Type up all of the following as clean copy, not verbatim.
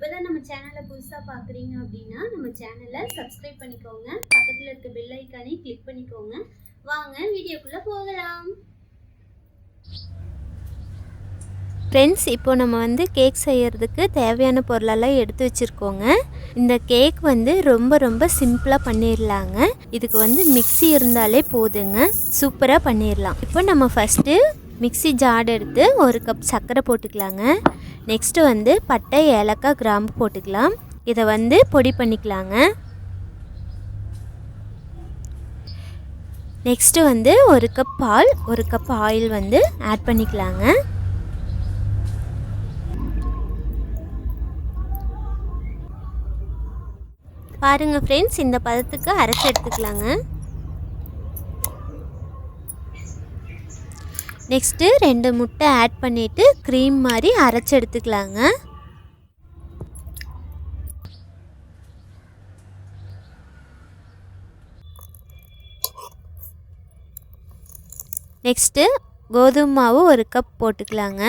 இப்போதான் நம்ம சேனலை புதுசாக பார்க்குறீங்க அப்படின்னா நம்ம சேனலை சப்ஸ்கிரைப் பண்ணிக்கோங்க, பக்கத்தில் இருக்க பெல் ஐக்கானை கிளிக் பண்ணிக்கோங்க. வாங்க வீடியோக்குள்ளே போகலாம். ஃப்ரெண்ட்ஸ், இப்போ நம்ம வந்து கேக் செய்கிறதுக்கு தேவையான பொருளெல்லாம் எடுத்து வச்சுருக்கோங்க. இந்த கேக் வந்து ரொம்ப சிம்பிளாக பண்ணிடலாங்க. இதுக்கு வந்து மிக்ஸி இருந்தாலே போதுங்க, சூப்பராக பண்ணிடலாம். இப்போ நம்ம ஃபஸ்ட்டு மிக்ஸி ஜார் எடுத்து 1 கப் சர்க்கரை போட்டுக்கலாங்க. நெக்ஸ்ட்டு வந்து பட்டை, ஏலக்காய், கிராம்பு போட்டுக்கலாம். இதை வந்து பொடி பண்ணிக்கலாங்க. நெக்ஸ்ட்டு வந்து 1 கப் பால், 1 கப் ஆயில் வந்து ஆட் பண்ணிக்கலாங்க. பாருங்கள் ஃப்ரெண்ட்ஸ், இந்த பதத்துக்கு அரைச்சி எடுத்துக்கலாங்க. நெக்ஸ்ட்டு 2 முட்டை ஆட் பண்ணிவிட்டு க்ரீம் மாதிரி அரைச்சி எடுத்துக்கலாங்க. நெக்ஸ்ட்டு கோதுமை மாவு 1 கப் போட்டுக்கலாங்க.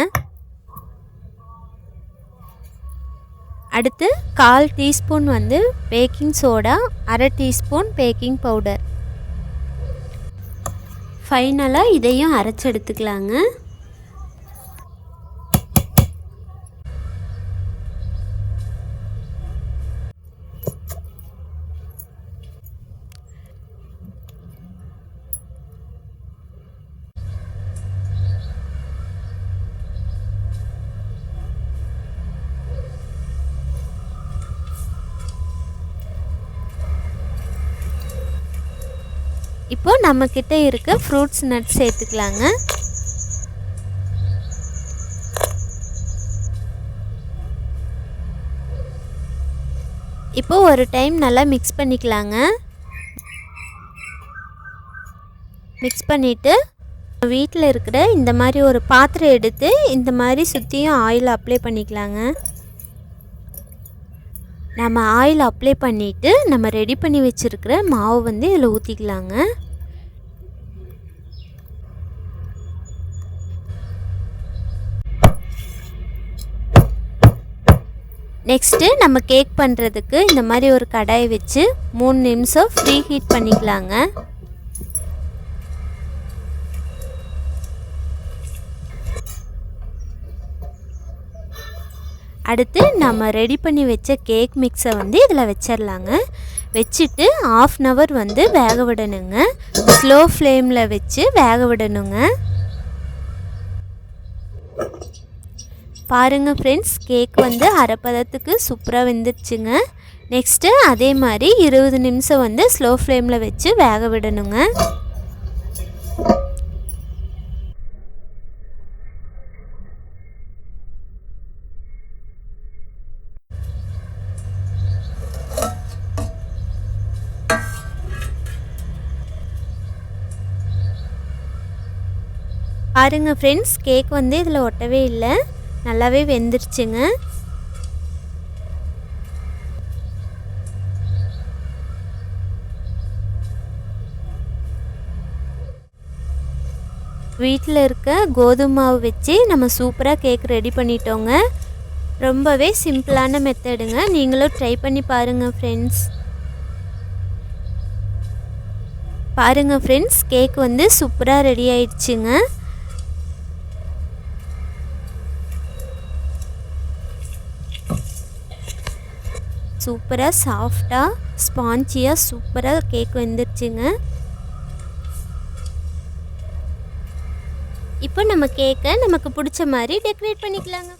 அடுத்து 1/4 டீஸ்பூன் வந்து baking soda, 1/2 teaspoon baking powder. ஃபைனலாக இதையும் அரைச்சி எடுத்துக்கலாங்க. இப்போ நம்மக்கிட்ட இருக்க ஃப்ரூட்ஸ் நட்ஸ் சேர்த்துக்கலாங்க. இப்போ ஒரு டைம் நல்லா மிக்ஸ் பண்ணிக்கலாங்க. மிக்ஸ் பண்ணிவிட்டு வீட்டில் இருக்கிற இந்த மாதிரி ஒரு பாத்திரம் எடுத்து இந்த மாதிரி சுற்றியும் ஆயில் அப்ளை பண்ணிக்கலாங்க. நம்ம ஆயில் அப்ளை பண்ணிவிட்டு நம்ம ரெடி பண்ணி வச்சுருக்கிற மாவு வந்து இதில் ஊற்றிக்கலாங்க. நெக்ஸ்ட்டு நம்ம கேக் பண்ணுறதுக்கு இந்த மாதிரி ஒரு கடாயை வச்சு 3 நிமிஷம் ஃப்ரீ ஹீட் பண்ணிக்கலாங்க. அடுத்து நம்ம ரெடி பண்ணி வச்ச கேக் மிக்ஸை வந்து இதில் வச்சிடலாங்க. வச்சுட்டு 1/2 அன் ஹவர் வந்து வேக விடணுங்க. ஸ்லோ ஃப்ளேமில் வச்சு வேக விடணுங்க. பாருங்கள் ஃப்ரெண்ட்ஸ், கேக் வந்து அரைப்பதத்துக்கு சூப்பராக வெந்துருச்சுங்க. நெக்ஸ்ட்டு அதே மாதிரி 20 நிமிஷம் வந்து ஸ்லோ ஃப்ளேமில் வச்சு வேக விடணுங்க. பாருங்கள் ஃப்ரெண்ட்ஸ், கேக் வந்து இதில் ஒட்டவே இல்லை, நல்லாவே வெந்துருச்சுங்க. வீட்டில் இருக்க கோதுமை மாவு வச்சு நம்ம சூப்பராக கேக் ரெடி பண்ணிட்டோங்க. ரொம்பவே சிம்பிளான மெத்தடுங்க, நீங்களும் ட்ரை பண்ணி பாருங்கள் ஃப்ரெண்ட்ஸ். பாருங்கள் ஃப்ரெண்ட்ஸ், கேக் வந்து சூப்பராக ரெடி ஆயிடுச்சுங்க. சூப்பராக சாஃப்டாக ஸ்பாஞ்சியாக சூப்பராக கேக் வந்துருச்சுங்க. இப்போ நம்ம கேக்கை நமக்கு பிடிச்ச மாதிரி டெக்கரேட் பண்ணிக்கலாங்க.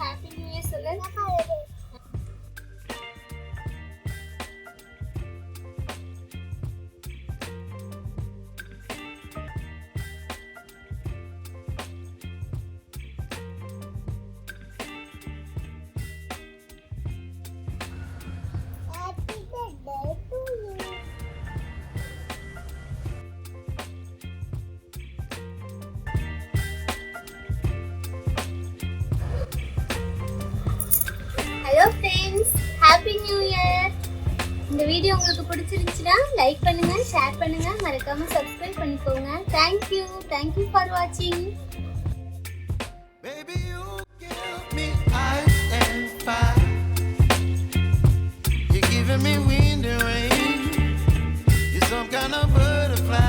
ஹாப்பி நியூ இயர் சொல்லு. இந்த வீடியோ உங்களுக்கு பிடிச்சிருந்துச்சுன்னா லைக் பண்ணுங்க, ஷேர் பண்ணுங்க, மறக்காம சப்ஸ்கிரைப் பண்ணிக்கோங்க. தேங்க்யூ ஃபார் வாட்சிங்.